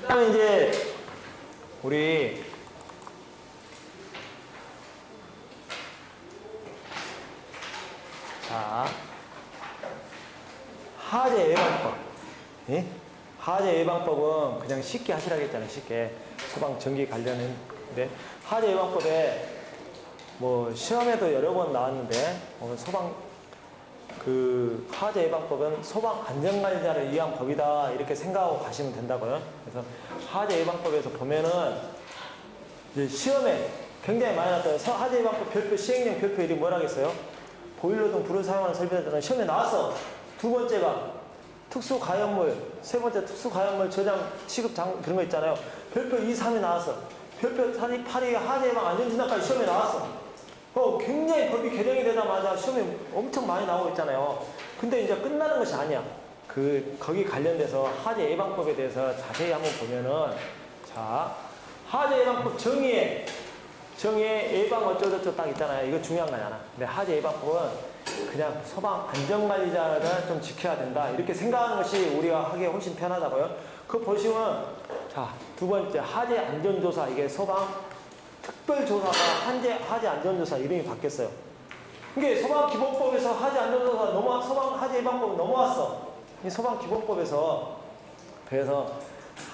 그다음에 이제 우리 자 하재 예방법. 예? 하재 예방법은 그냥 쉽게 하시라고 했잖아요. 쉽게 소방 전기 관련인데 하재 예방법에 뭐 시험에도 여러 번 나왔는데 소방 그 하재 예방법은 소방 안전관리자를 위한 법이다 이렇게 생각하고 가시면 된다고요. 그래서 하재 예방법에서 보면은 이제 시험에 굉장히 많이 나왔어요. 하재 예방법 별표 시행령 별표 이름이 뭐라겠어요? 보일러 등 불을 사용하는 설비들은 시험에 나왔어. 두 번째가 특수가연물, 세 번째 특수가연물 저장 취급 장 그런 거 있잖아요. 별표 2, 3이 나왔어. 별표 4, 8이 하재 예방 안전진단까지 시험에 나왔어. 굉장히 법이 개정이 되자마자 시험에 엄청 많이 나오고 있잖아요. 근데 이제 끝나는 것이 아니야. 거기 관련돼서 하재 예방법에 대해서 자세히 한번 보면은, 자, 하재 예방법 정의에 예방 어쩌고저쩌고 딱 있잖아요. 이거 중요한 거잖아. 근데 하재 예방법은 그냥 소방 안전관리자가 좀 지켜야 된다. 이렇게 생각하는 것이 우리가 하기에 훨씬 편하다고요. 그거 보시면, 자, 두 번째, 하재 안전조사. 이게 소방 특별조사가 하재 안전조사 이름이 바뀌었어요. 이게 소방기본법에서 하재 안전조사 소방 하재 예방법이 넘어왔어. 이 소방기본법에서 그래서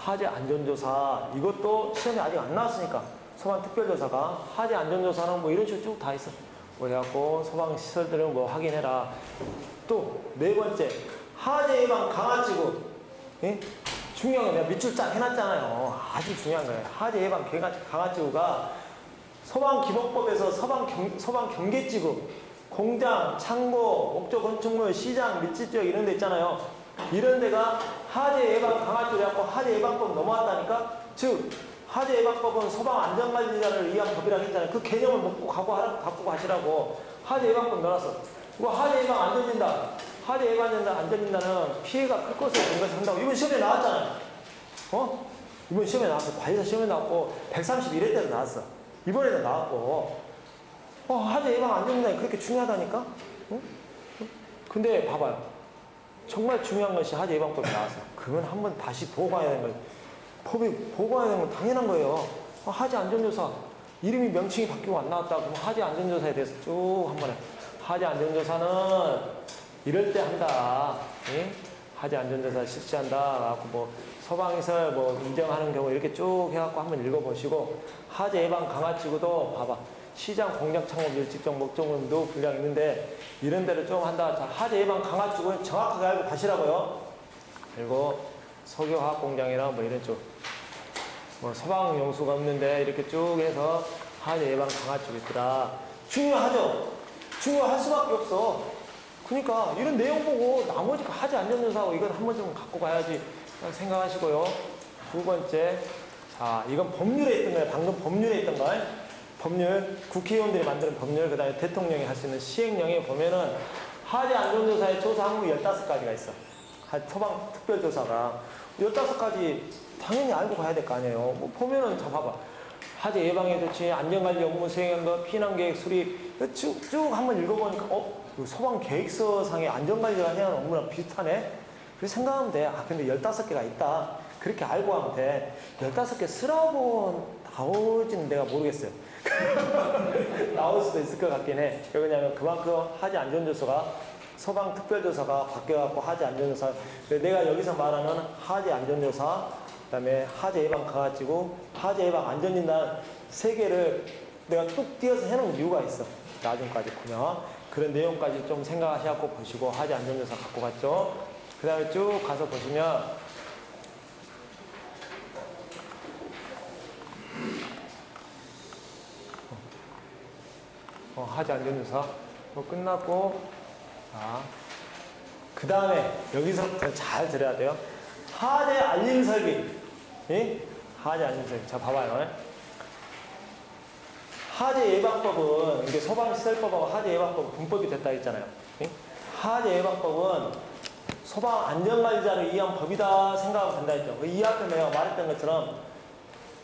하재 안전조사 이것도 시험에 아직 안 나왔으니까 소방 특별조사가 하재 안전조사는 뭐 이런 식으로 쭉 다 있어. 뭐 해갖고 소방시설들은 뭐 확인해라. 또 네 번째 하재 예방 강화지구. 예? 중요한 거 내가 밑줄 쫙 해놨잖아요. 아주 중요한 거예요. 하재 예방 강화지구가 소방기본법에서 소방경계지구, 공장, 창고, 목조 건축물, 시장, 밀집지역 이런 데 있잖아요. 이런 데가 하재 예방 강화지구라고 하재 예방법 넘어왔다니까? 즉 하재 예방법은 소방 안전관리자를 위한 법이라고 했잖아요. 그 개념을 먹고 갖고 가시라고 하재 예방법 넣어놨어. 이거 하재 예방 안전진단. 하재 예방 안전진단은 피해가 클 것으로 근거해서 한다고. 이번 시험에 나왔잖아요. 이번 시험에 나왔어. 관리사 시험에 나왔고 131회 때도 나왔어. 이번에도 나왔고 하재 예방 안전진단이 그렇게 중요하다니까? 근데 봐봐요. 정말 중요한 것이 하재 예방법이 나왔어. 그건 한번 다시 보고 가야 되는 거예요. 법이 보고 가야 되는 건 당연한 거예요. 하재 안전조사 이름이 명칭이 바뀌고 안 나왔다. 그럼 하재 안전조사에 대해서 쭉 한번 해. 하재 안전조사는 이럴 때 한다. 예? 하재 안전조사 실시한다. 갖고 뭐 소방시설 뭐 인정하는 경우 이렇게 쭉 해갖고 한번 읽어보시고 하재 예방 강화지구도 봐봐. 시장, 공장, 창고, 밀집적, 목적물도 분량 있는데 이런 데를 좀 한다. 자, 하재 예방 강화지구는 정확하게 알고 가시라고요. 그리고 석유화학 공장이나 뭐 이런 쪽 뭐 소방용수가 없는데 이렇게 쭉 해서 하재 예방 강화지구 있더라. 중요하죠. 중요할 수밖에 없어. 그러니까 이런 내용 보고 나머지 하재 안전조사하고 이건 한 번 좀 갖고 가야지 생각하시고요. 두 번째, 자 이건 법률에 있던 거예요. 방금 법률에 있던 거. 법률, 국회의원들이 만드는 법률, 그 다음에 대통령이 할 수 있는 시행령에 보면은 하재 안전조사의 조사 항목 15가지가 있어. 소방 특별조사가 15가지 당연히 알고 가야 될 거 아니에요. 뭐 보면은 자 봐봐. 하재 예방에 조치, 안전관리 업무 수행한 거, 피난계획 수립 쭉쭉 한번 읽어보니까 소방 계획서상의 안전관리가 해야 하는 업무랑 비슷하네? 그래서 생각하면 돼. 근데 15개가 있다. 그렇게 알고 하면 돼. 15개 쓰라고 나오지는 내가 모르겠어요. 나올 수도 있을 것 같긴 해. 왜냐면 그만큼 하재 안전조사가 소방 특별조사가 바뀌어갖고 하재 안전조사. 내가 여기서 말하는 하재 안전조사, 그 다음에 하재 예방 강화지구, 하재 예방 안전진단 3개를 내가 뚝 띄어서 해놓은 이유가 있어. 나중까지 보면. 그런 내용까지 좀 생각하셔갖고 보시고 하재 안전조사 갖고 갔죠. 그 다음에 쭉 가서 보시면 하재 안전조사 끝났고 자, 그 다음에 여기서부터 잘 들어야 돼요. 하재 알림설비. 예? 하재 알림설비. 자 봐봐요. 하재 예방법은 이게 소방시설법하고 하재 예방법은 분법이 됐다 했잖아요. 예? 하재 예방법은 소방 안전관리자를 위한 법이다 생각하면 된다 했죠. 이 앞에 내가 말했던 것처럼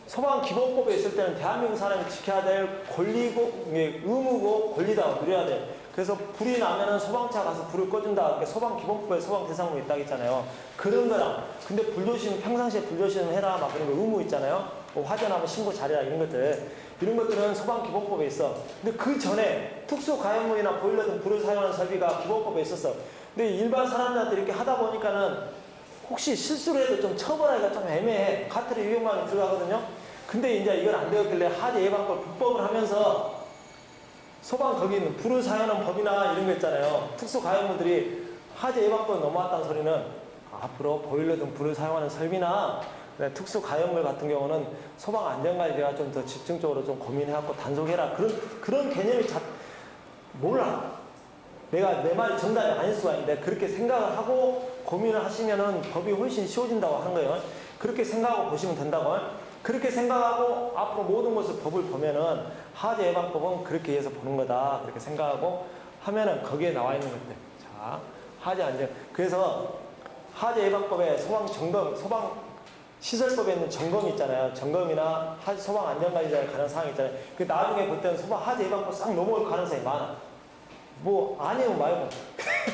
소방기본법에 있을 때는 대한민국 사람이 지켜야 될 권리고 의무고 권리다 누려야 돼. 그래서 불이 나면은 소방차 가서 불을 꺼준다. 그러니까 소방기본법에 소방대상법 있다고 했잖아요. 그런 거랑, 근데 불조심, 평상시에 불조심 해라, 막 그런 거 의무 있잖아요. 뭐 화재 나면 신고 잘해라, 이런 것들. 이런 것들은 소방기본법에 있어. 근데 그 전에 특수가연물이나 보일러 등 불을 사용하는 설비가 기본법에 있었어. 근데 일반 사람들한테 이렇게 하다 보니까는 혹시 실수를 해도 좀 처벌하기가 좀 애매해. 카트를 위험하게 들어가거든요. 근데 이제 이건 안 되었길래 화재 예방법 불법을 하면서 소방 거기 있는 불을 사용하는 법이나 이런 거 있잖아요. 특수가연물들이 화재 예방법에 넘어왔다는 소리는 앞으로 보일러 등 불을 사용하는 설비나 특수가연물 같은 경우는 소방안전관리가 좀 더 집중적으로 좀 고민해갖고 단속해라. 그런 개념이 몰라. 내가 내 말이 정답이 아닐 수가 있는데 그렇게 생각을 하고 고민을 하시면은 법이 훨씬 쉬워진다고 하는 거예요. 그렇게 생각하고 보시면 된다고. 그렇게 생각하고 앞으로 모든 것을 법을 보면은 화재 예방법은 그렇게 해서 보는 거다. 그렇게 생각하고 하면은 거기에 나와 있는 것들. 자, 화재 안전. 그래서 화재 예방법에 소방 시설법에 있는 점검이 있잖아요. 점검이나 소방 안전관리자에 관한 사항이 있잖아요. 그 나중에 볼 때는 소방 화재 예방법 싹 넘어올 가능성이 많아. 뭐 아니면 말고.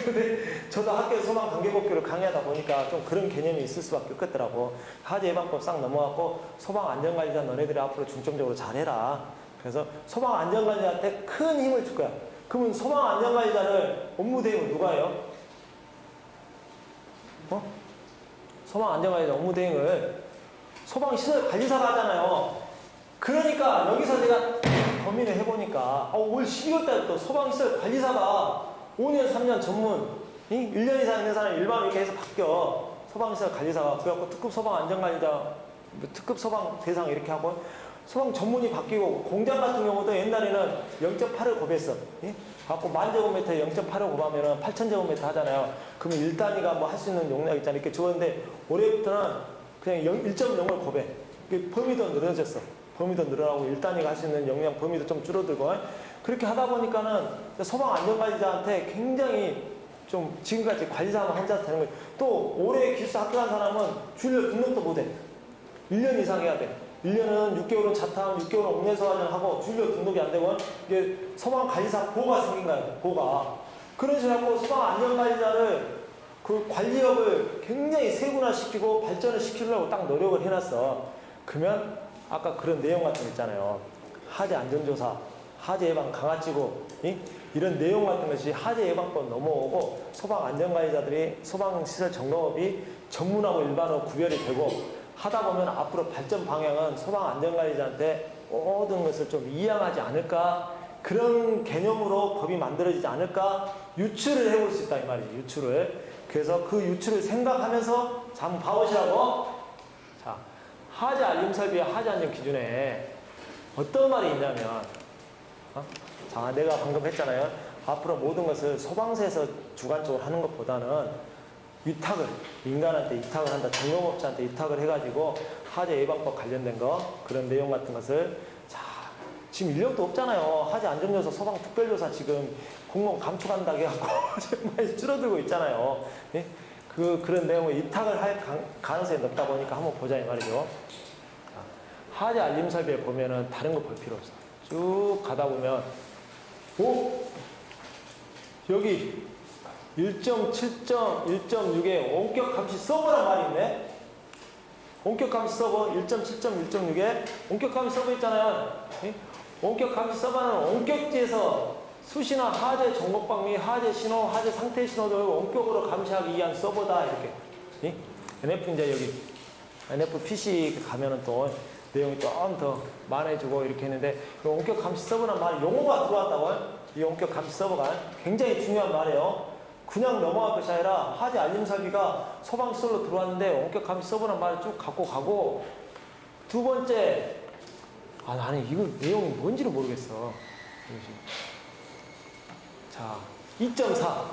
근데 저도 학교에서 소방 관계법규를 강의하다 보니까 좀 그런 개념이 있을 수밖에 없겠더라고. 화재 예방법 싹 넘어갔고 소방 안전관리자 너네들이 앞으로 중점적으로 잘해라. 그래서 소방 안전관리자한테 큰 힘을 줄 거야. 그러면 소방 안전관리자를 업무 대행은 누가 해요? 소방 안전관리자 업무 대행을 소방시설 관리사가 하잖아요. 그러니까 여기서 내가 고민을 해보니까 올 12월 달부터 소방시설 관리사가 5년, 3년 전문 1년 이상 있는 사람이 일반 이렇게 해서 바뀌어. 소방시설 관리사가 그래갖고 특급 소방 안전관리자, 특급 소방 대상 이렇게 하고 소방 전문이 바뀌고 공장 같은 경우도 옛날에는 0.8을 고배했어. 갖고 10,000제곱미터에 0.8을 곱하면은 8,000제곱미터 하잖아요. 그러면 1단위가 뭐 할 수 있는 용량 있잖아요. 이렇게 주었는데 올해부터는 그냥 1.0을 고배. 범위도 늘어졌어. 범위도 늘어나고 1단위가 할 수 있는 용량 범위도 좀 줄어들고 그렇게 하다 보니까는 소방 안전관리자한테 굉장히 좀 지금까지 관리사만 혼자 되는 거예요. 또 올해 기숙사 합격한 사람은 주일날 등록도 못해. 1년 이상 해야 돼. 1년은 6개월은 자탐, 6개월은 옥내소환을 하고 주일날 등록이 안 되고 이게 소방관리사 보가 생긴 거예요. 보가. 그런 식으로 하고 소방안전관리자를 그 관리업을 굉장히 세분화시키고 발전을 시키려고 딱 노력을 해놨어. 그러면 아까 그런 내용 같은 거 있잖아요. 화재 안전조사, 화재 예방 강화지구 이런 내용 같은 것이 화재 예방법 넘어오고 소방안전관리자들이 소방시설 점검업이 전문하고 일반으로 구별이 되고 하다 보면 앞으로 발전 방향은 소방안전관리자한테 모든 것을 좀 이양하지 않을까 그런 개념으로 법이 만들어지지 않을까 유추를 해볼 수 있다 이 말이에요. 유추를. 그래서 그 유추를 생각하면서 자, 한번 봐보시라고. 자, 화재 알림 설비의 화재 안전 기준에 어떤 말이 있냐면 자, 내가 방금 했잖아요. 앞으로 모든 것을 소방서에서 주관적으로 하는 것보다는 위탁을 민간한테 위탁을 한다. 점검업자한테 위탁을 해가지고 화재 예방법 관련된 거 그런 내용 같은 것을 자 지금 인력도 없잖아요. 화재 안전조사 소방 특별조사 지금 공무원 감축한다고 해갖고 많이 줄어들고 있잖아요. 예? 그런 내용을 위탁을 할 가능성이 높다 보니까 한번 보자 이 말이죠. 자, 화재 알림 설비에 보면은 다른 거 볼 필요 없어. 쭉 가다 보면 여기 1.7점, 1.6에 원격 감시 서버란 말이 있네. 원격 감시 서버 1.7점, 1.6에 원격 감시 서버 있잖아요. 원격 감시 서버는 원격지에서 수시나 화재 정보방 및 화재 신호, 화재 상태 신호를 원격으로 감시하기 위한 서버다 이렇게. NF 이제 여기 NFC 가면은 또 내용이 좀 더 많아지고 이렇게 했는데 원격 감시 서버란 말이 용어가 들어왔다고요. 이 원격 감시 서버가 굉장히 중요한 말이에요. 그냥 넘어갈 것이 아니라 화재 알림 설비가 소방시설로 들어왔는데 원격 감시 서버란 말을 쭉 갖고 가고 두 번째 나는 이거 내용이 뭔지를 모르겠어. 자 2.4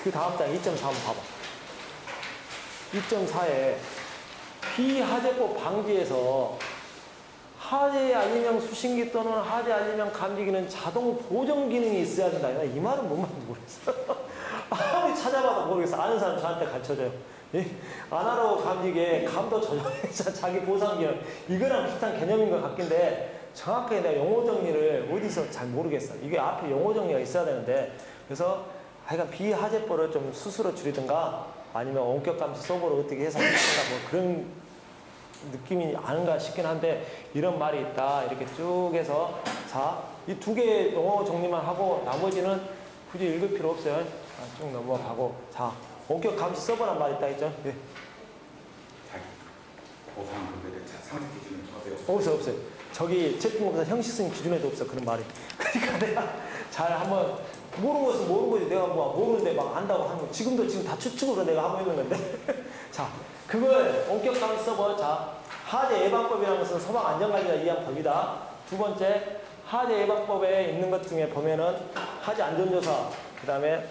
그 다음 장 2.4 한번 봐봐. 2.4에 비화재법 방지에서 화재 알림형 수신기 또는 화재 알림형 감지기는 자동 보정 기능이 있어야 된다. 이 말은 뭔 말인지 모르겠어. 아무리 찾아봐도 모르겠어. 아는 사람 저한테 가르쳐줘요. 아날로그 감지기에 감도 조정해서 자기 보상 기능 이거랑 비슷한 개념인 것 같긴데 정확하게 내가 용어 정리를 어디서 잘 모르겠어. 이게 앞에 용어 정리가 있어야 되는데, 그래서 하여간 비하재벌을 좀 스스로 줄이든가 아니면 원격 감시 서버를 어떻게 해서 하든가 뭐 그런 느낌이 아는가 싶긴 한데, 이런 말이 있다 이렇게 쭉 해서, 자, 이 두 개의 용어 정리만 하고 나머지는 굳이 읽을 필요 없어요. 쭉 넘어가고. 자, 원격 감시 서버란 말이 있다 했죠? 네. 보상 분들의 상세 기준은 어때요? 없어요. 저기 제품업체 형식성 기준에도 없어 그런 말이. 그러니까 내가 잘 한번 모르는 것은 모르는 거지. 내가 뭐 모르는데 막 안다고 하는 거. 지금도 지금 다 추측으로 내가 하고 있는 건데. 자, 그걸 원격 감시 서버. 자, 하재 예방법이라는 것은 소방 안전관리가 위한 법이다. 두 번째, 하재 예방법에 있는 것 중에 보면은 하재 안전조사, 그 다음에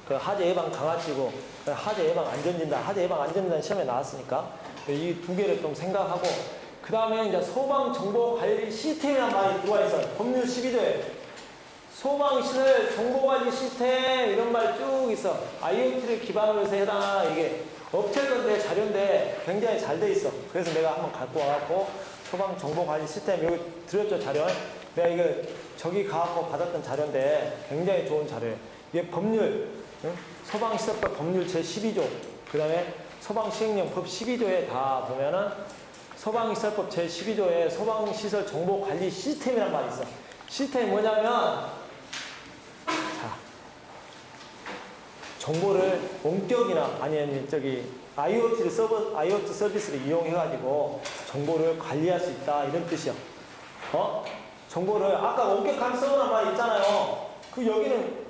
그 하재 예방 강화지구, 하재 예방 안전진단, 하재 예방 안전진단 시험에 나왔으니까 이 두 개를 좀 생각하고, 그 다음에 이제 소방정보관리 시스템이라는 말이 들어와 있어요. 법률 12조에. 소방시설 정보관리 시스템 이런 말 쭉 있어. IoT를 기반으로 해서 해당, 이게 업체 건데 자료인데 굉장히 잘 돼 있어. 그래서 내가 한번 갖고 와갖고 소방정보관리 시스템 여기 드렸죠, 자료. 내가 이거 저기 가갖고 받았던 자료인데 굉장히 좋은 자료예요. 이게 법률, 응? 소방시설법 법률 제12조, 그 다음에 소방시행령법 12조에 다 보면은 소방시설법 제12조에 소방시설 정보관리 시스템이란 말이 있어. 시스템이 뭐냐면, 자, 정보를 원격이나 아니면 저기 IoT 서비스를 이용해가지고 정보를 관리할 수 있다 이런 뜻이야. 정보를 아까 원격 감시 서버란 말이 있잖아요. 그 여기는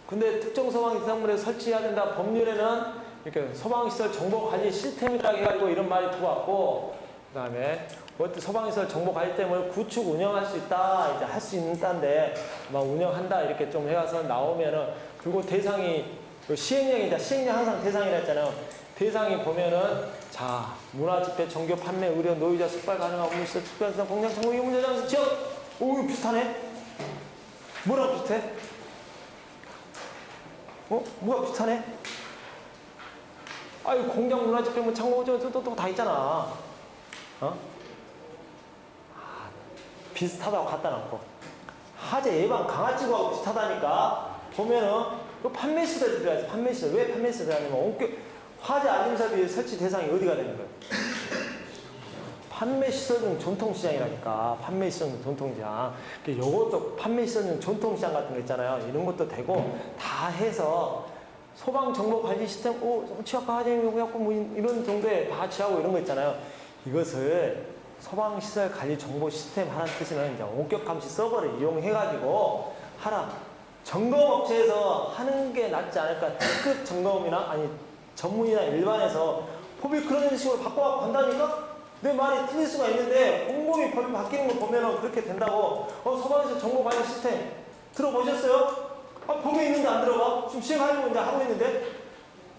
근데 특정 소방 이상물에 설치해야 된다. 법률에는 이렇게 소방시설 정보관리 시스템이라고 해가지고 이런 말이 들어왔고, 그 다음에 소방시설 정보관리시스템을 구축 운영할 수 있다. 이제 할 수 있는 딴데 막 운영한다 이렇게 좀 해서 나오면은, 그리고 대상이 시행령이다. 시행령 항상 대상이라 했잖아요. 대상이 보면은, 자, 문화집회, 종교, 판매, 의료, 노유자, 숙박 가능한 업무시설, 특별시설, 공장, 정보, 유문자장, 지역. 오, 이거 비슷하네. 뭐랑 비슷해? 뭐가 비슷하네? 아유, 공장, 문화집회, 뭐 창고, 또 다 있잖아. 비슷하다고 갖다 놓고. 하재 예방 강화지구하고 비슷하다니까. 보면은, 그 판매시설 들어야지. 판매시설. 왜 판매시설 하냐면, 원격, 화재 안전사비 설치 대상이 어디가 되는 거예요? 판매시설 중 전통시장이라니까. 판매시설 중 전통시장. 요것도 판매시설 중 전통시장 같은 거 있잖아요. 이런 것도 되고, 다 해서, 소방정보관리 시스템, 취약과 하재 요구하고 뭐 이런 정도에 다 취하고 이런 거 있잖아요. 이것을 소방시설 관리 정보 시스템 하라는 뜻은 이제 원격 감시 서버를 이용해가지고 하라. 점검업체에서 하는 게 낫지 않을까. 특급 점검이나 아니 전문이나 일반에서 법이 그런 식으로 바꿔갖고 한다니까? 내 말이 틀릴 수가 있는데 곰곰이 법이 바뀌는 거 보면은 그렇게 된다고. 소방시설 정보 관리 시스템 들어보셨어요? 법이 있는데 안 들어봐? 지금 시행하려고 이제 하고 있는데?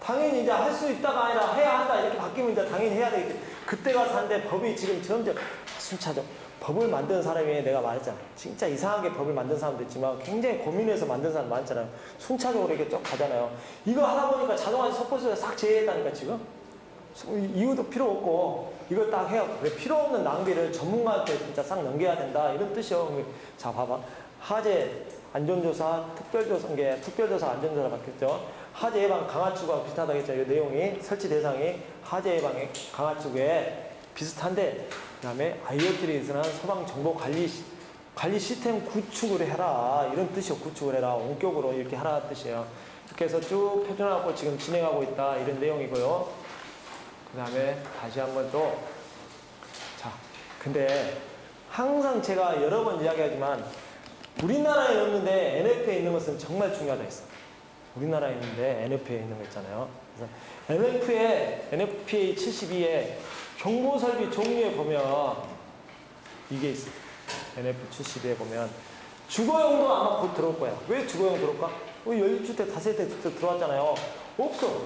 당연히 이제 할 수 있다가 아니라 해야 한다 이렇게 바뀌면 이제 당연히 해야 되겠지. 그때 가서 하는데 법이 지금 점점 순차적. 법을 만드는 사람이 내가 말했잖아. 진짜 이상하게 법을 만든 사람도 있지만 굉장히 고민해서 만든 사람 많잖아요. 순차적으로 이렇게 쭉 가잖아요. 이거 하다 보니까 자동화 속보수가 싹 제외했다니까 지금. 이유도 필요 없고 이거 딱 해야 그래. 필요 없는 낭비를 전문가한테 진짜 싹 넘겨야 된다 이런 뜻이요. 자 봐봐. 하재 안전조사, 특별조사 안전조사 바뀌었죠. 하재 예방 강화지구와 비슷하다고 했죠. 이 내용이 설치 대상이 하재 예방 강화지구에 비슷한데, 그 다음에 IoT를 위해서는 소방 정보 관리 시스템 구축을 해라 이런 뜻이요. 구축을 해라. 원격으로 이렇게 하라는 뜻이에요. 이렇게 해서 쭉 표준하고 지금 진행하고 있다 이런 내용이고요. 그 다음에 다시 한번 또, 자, 근데 항상 제가 여러 번 이야기하지만 우리나라에 없는데 NF에 있는 것은 정말 중요하다 했어. 우리나라에 있는데 NF에 있는 거 있잖아요. 그래서 NFPA 72에 경보설비 종류에 보면 이게 있어. NF 72에 보면 주거용도 아마 곧 들어올 거야. 왜 주거용 들어올까? 연립주택 다세대 들어왔잖아요. 없어.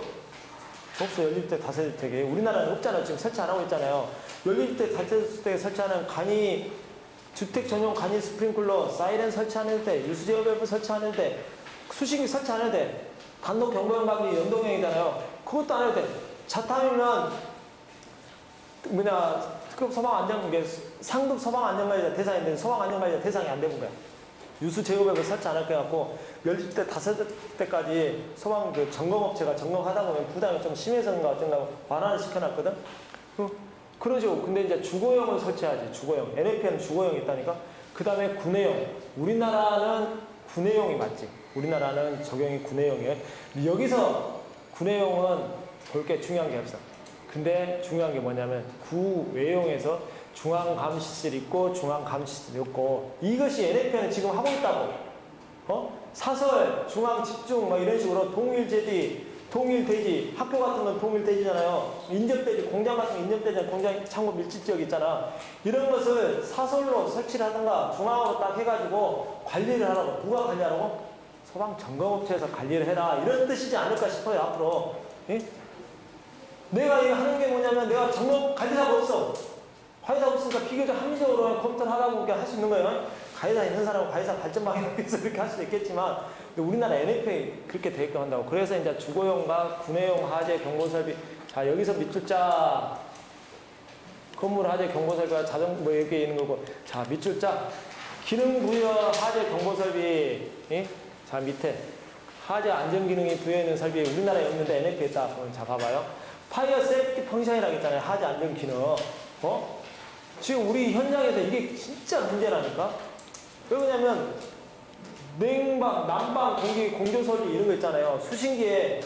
연립주택 다세대에. 우리나라는 없잖아요. 지금 설치 안 하고 있잖아요. 연립주택 다세대에 설치하는 간이 주택 전용 간이 스프링클러, 사이렌 설치하는 데, 유수제어 밸브 설치하는 데, 수신기 설치하는 데, 단독 경보용 감리 연동형이잖아요. 그것도 안 해도 돼. 자타이면 특급 소방안전, 이게 상급 소방안전관리자 대상인데 소방안전관리자 대상이 안 되는 거야. 유수 제어법을 설치 안 할 거 같고, 10대, 5대까지 소방 그 점검업체가 점검하다 보면 부담이 좀 심해서인가 어쩐가 완화를 시켜놨거든? 그런 식으로. 근데 이제 주거용을 설치해야지, 주거용. NFP는 주거용이 있다니까? 그 다음에 구내용. 우리나라는 구내용이 맞지. 우리나라는 적용이 구내용이에요. 여기서 구내용은 볼 게 중요한 게 없어. 근데 중요한 게 뭐냐면 구외용에서 중앙감시실 있고 중앙감시실 없고, 이것이 NFP는 지금 하고 있다고. 사설, 중앙집중 뭐 이런 식으로 동일제지, 동일대지, 학교 같은 건 동일대지잖아요. 인접대지, 공장 같은 건 인접대지잖아요. 공장 창고 밀집지역 있잖아. 이런 것을 사설로 설치를 하든가 중앙으로 딱 해가지고 관리를 하라고. 누가 관리하라고? 소방점검업체에서 관리를 해라. 이런 뜻이지 않을까 싶어요, 앞으로. 예? 내가 이거 하는 게 뭐냐면 내가 점검 관리사가 없어. 관리사가 없으니까 비교적 합리적으로 컴퓨터를 하다 보니까 할 수 있는 거예요. 관리사 있는 사람은 관리사 발전방에 위해서 그렇게 할 수도 있겠지만, 근데 우리나라 NFA 그렇게 되게끔 한다고. 그래서 이제 주거용과 구내용 하재 경보설비. 자, 여기서 밑줄자. 건물 하재 경보설비가 자동, 뭐 이렇게 있는 거고. 자, 밑줄자. 기능부여 하재 경보설비. 예? 자, 밑에. 하재 안전기능이 부여있는 설비 우리나라에 없는데 NFA에 딱 보면, 자, 봐봐요. 파이어 세이프티 펑션이라고 했잖아요. 하재 안전기능. 지금 우리 현장에서 이게 진짜 문제라니까? 왜 그러냐면, 냉방, 난방, 공기, 공조설비 이런 거 있잖아요. 수신기에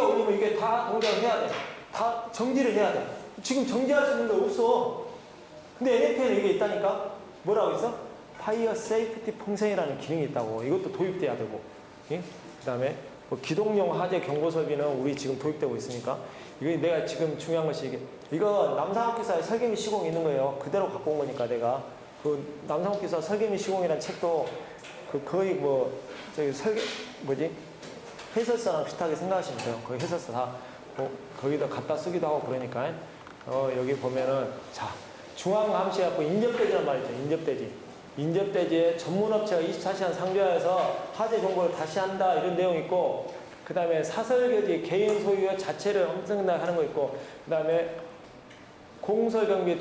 올리면 이게 다 동작을 해야 돼. 다 정지를 해야 돼. 지금 정지할 수 있는 게 없어. 근데 NFP에는 이게 있다니까? 뭐라고 있어? 파이어 세이프티 펑션이라는 기능이 있다고. 이것도 도입돼야 되고. 예? 그 다음에 뭐 기동용 하재 경보 설비는 우리 지금 도입되고 있으니까. 이거 내가 지금 중요한 것이 이거 남상학기사에 설계미 시공이 있는 거예요. 그대로 갖고 온 거니까 내가. 그 남상학기사 설계미 시공이라는 책도 그 거의 뭐 저기 해설사랑 비슷하게 생각하시면 돼요. 거의 해설사 다 거기다 갖다 쓰기도 하고 그러니까. 여기 보면은 자, 중앙감시해갖고 인접대지란 말이죠. 인접대지에 전문업체가 24시간 상주하여서 하재 정보를 다시 한다 이런 내용 있고, 그 다음에 사설교지 개인 소유의 자체를 엄청나게 하는 거 있고, 그 다음에 공설경비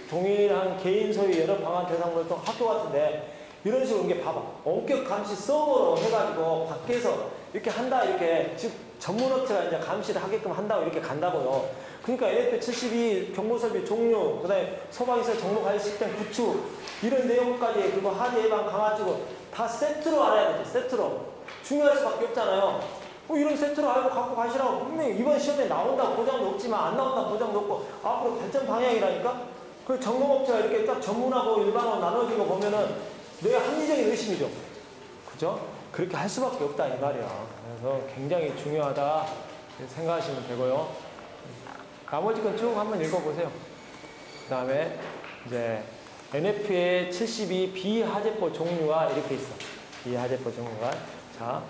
동일한 개인 소유 여러 방안 대상 활동 학교 같은데 이런 식으로 이게 봐봐. 원격 감시 서버로 해가지고 밖에서 이렇게 한다, 이렇게. 즉, 전문업체가 이제 감시를 하게끔 한다고 이렇게 간다고요. 그러니까 NFP 72 경보설비 종류, 그 다음에 소방시설 정보관리 시스템 구축, 이런 내용까지, 그리고 하재 예방 강화지구 다 세트로 알아야 되지, 세트로. 중요할 수밖에 없잖아요. 이런 세트로 알고 갖고 가시라고. 분명히 이번 시험에 나온다 보장도 없지만 안 나온다 보장도 없고, 앞으로 발전 방향이라니까? 그 점검업체가 이렇게 딱 전문하고 일반하고 나눠진 거 보면은 내 합리적인 의심이죠. 그죠? 그렇게 할 수밖에 없다 이 말이야. 그래서 굉장히 중요하다 생각하시면 되고요. 나머지 건 쭉 한번 읽어보세요. 그 다음에 이제 NFP의 72 비하재법 종류가 이렇게 있어. 비하재법 종류가. 자,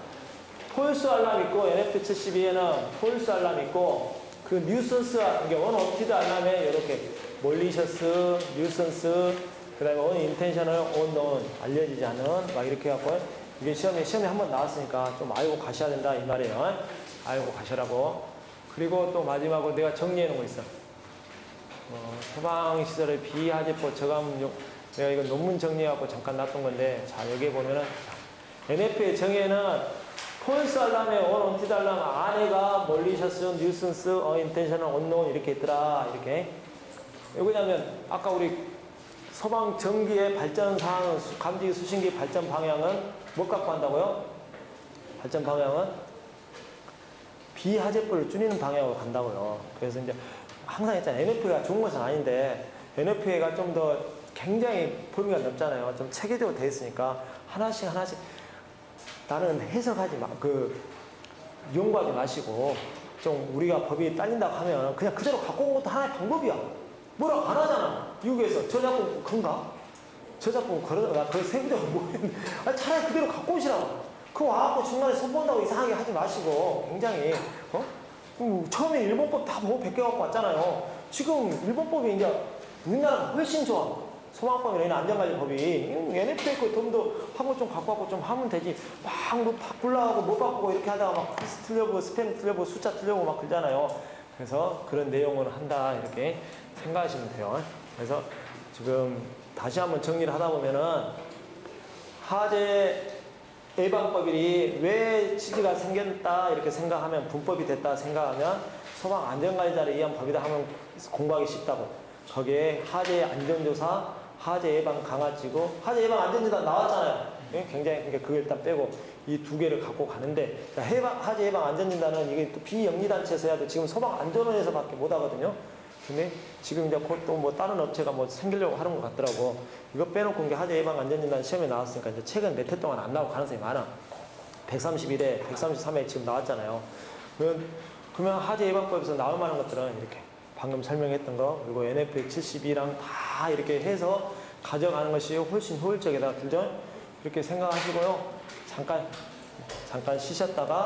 폴스 알람 있고, NFP 72에는 폴스 알람 있고, 그 뉴선스와 이게 원옵티드 알람에 이렇게 몰리셔스, 뉴선스, 그 다음에 온 인텐셔널, 온노운, 알려지지 않은, 막 이렇게 해갖고, 이게 시험에 한번 나왔으니까 좀 알고 가셔야 된다, 이 말이에요. 알고 가셔라고. 그리고 또 마지막으로 내가 정리해 놓은 거 있어. 소방시설의 비하재법 저감용, 내가 이거 논문 정리해갖고 잠깐 놨던 건데, 자, 여기에 보면은, NFP의 정의에는 폴스 알람에 온 온티드 알람 안에가 몰리셔스, 뉴슨스, 인텐셔널, 온노운 이렇게 있더라, 이렇게. 왜 그러냐면, 아까 우리 소방 전기의 발전 상황은, 감지 수신기 발전 방향은 뭐 갖고 한다고요? 발전 방향은 비하재법을 줄이는 방향으로 간다고요. 그래서 이제 항상 있잖아요. NFP가 좋은 것은 아닌데, NFP가 좀 더 굉장히 범위가 넓잖아요. 좀 체계적으로 되어 있으니까 하나씩 나는 해석하지 마, 연구하지 마시고, 좀 우리가 법이 딸린다고 하면 그냥 그대로 갖고 온 것도 하나의 방법이야. 뭐라고 안 하잖아. 미국에서 저작권 건가? 저작권 걸어놔. 그 세부적으로 뭐 아니, 차라리 그대로 갖고 오시라고. 그거 와갖고 중간에 손본다고 이상하게 하지 마시고, 굉장히, 처음에 일본법 다 보고 베껴갖고 왔잖아요. 지금 일본법이 이제 우리나라가 훨씬 좋아. 소방법이나 안전관리법이. NFA 거 좀 더 하고 좀 갖고 갖고 좀 하면 되지. 막 뭐 바꾸려고 못 바꾸고 이렇게 하다가 막 퀴즈 틀려보고 스팸 틀려보고 숫자 틀려보고 막 그러잖아요. 그래서 그런 내용을 한다 이렇게 생각하시면 돼요. 그래서 지금 다시 한번 정리를 하다 보면은 하재 예방법이 왜 취지가 생겼다 이렇게 생각하면 분법이 됐다 생각하면 소방 안전관리자를 위한 법이다 하면 공부하기 쉽다고. 거기에 하재 안전조사, 하재 예방 강화지구, 하재 예방 안전진단 나왔잖아요. 굉장히 그러니까 그걸 일단 빼고 이 두 개를 갖고 가는데 하재 예방 안전진단은 이게 또 비영리단체에서 해야 돼. 지금 소방 안전원에서밖에 못 하거든요. 근데 지금 이제 곧 또 뭐 다른 업체가 뭐 생기려고 하는 것 같더라고. 이거 빼놓고 이게 하재 예방 안전진단 시험에 나왔으니까 이제 최근 몇 해 동안 안 나올 가능성이 많아. 131회, 133회 지금 나왔잖아요. 그러면 하재 예방법에서 나올 만한 것들은 이렇게 방금 설명했던 거 그리고 NFA 72랑 다 이렇게 해서 가져가는 것이 훨씬 효율적이다. 그죠? 그렇게 생각하시고요. 잠깐 쉬셨다가